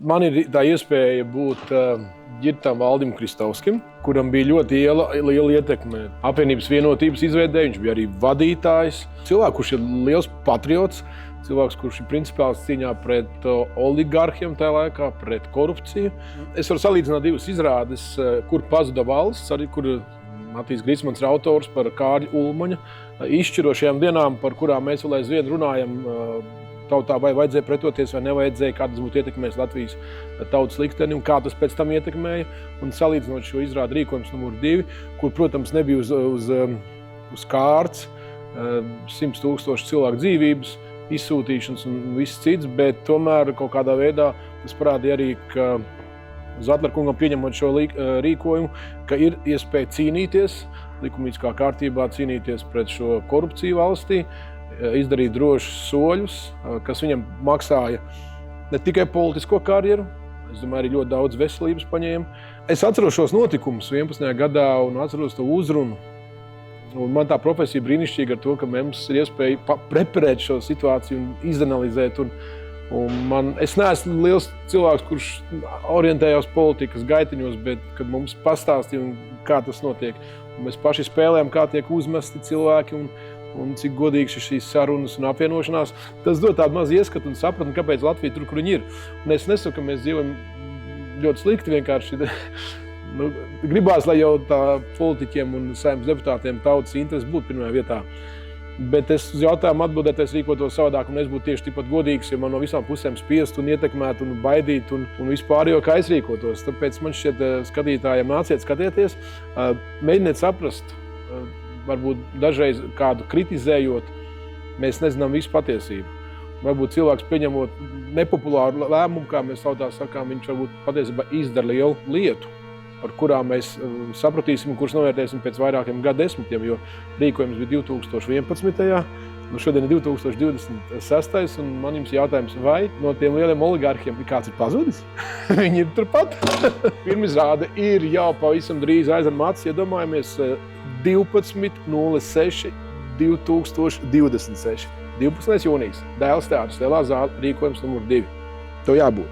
Man ir tā iespēja būt ģirtam Valdim Kristovskim, kuram bija ļoti liela ietekme apvienības vienotības izveidē. Viņš bija arī vadītājs. Cilvēks, kurš ir liels patriots, cilvēks, kurš ir principāls cīņā pret oligarhiem tajā laikā, pret korupciju. Es varu salīdzināt divas izrādes, kur pazuda valsts, arī kur Matīs Grīsmans ir autors par Kārļa Ulmaņa izšķirošajām dienām, par kurām mēs vēl aizvien runājam tautā, vai vajadzēja pretoties vai nevajadzēja, kā tas būtu ietekmējis Latvijas tautas likteni un kā tas pēc tam ietekmēja. Un salīdzinot šo izrādi rīkojums numur 2, kur, protams, nebija uz kārts 100,000 cilvēku dzīvības, izsūtīšanas un viss cits, bet tomēr kaut kādā veidā tas parādīja arī, ka Zatlerkungam pieņemot šo rīkojumu, ka ir iespēja cīnīties, likumīgā kārtībā cīnīties pret šo korupciju valstī, izdarīt drošus soļus, kas viņam maksāja ne tikai politisko karjeru, es domāju, arī ļoti daudz veselības paņēma. Es atceros šos notikumus 11. gadā un atceros to uzrunu. Un man tā profesija brīnišķīga ar to, ka mums ir iespēja preparēt šo situāciju un izanalizēt. Es neesmu liels cilvēks, kurš orientējās politikas gaitiņos, bet kad mums pastāstīja, kā tas notiek. Un mēs paši spēlējam, kā tiek uzmesti cilvēki un cik godīgs ir šīs sarunas un apvienošanās. Tas dod tādu mazu ieskatu un sapratni, kāpēc Latvija tur, kur viņi ir. Un es nesaku, ka mēs dzīvojam ļoti slikti vienkārši. Gribās, lai jau tā politiķiem un saimnes deputātiem tautas interesi būtu pirmajā vietā. Bet es uz jautājumu atbildēt, es rīkotos savādāk, un es būtu tieši tikpat godīgs, ja man no visām pusēm spiest un ietekmēt un baidīt un vispārējo, kā es rīkotos. Tāpēc man šķiet, skatītājiem nāciet skatieties, mēģiniet saprast, varbūt dažreiz kādu kritizējot, mēs nezinām visu patiesību. Varbūt cilvēks pieņemot nepopulāru lēmumu, kā mēs tautā sakām, viņš varbūt patiesībā izdara lielu lietu, par kurām mēs sapratīsim un kurus novērtēsim pēc vairākiem gadsimtiem, jo rīkojums bija 2011. Šodien ir 2026. Un man jums jautājums, vai no tiem lieliem oligarhiem kāds ir pazudis? Viņi ir turpat. Pirmizrāde ir jau pavisam drīz aizvien mācīs, iedomājamies 12.06.2026. 12. jūnijas. Dēls teātris, Lielā zāle, rīkojums numur 2. Tev jābūt.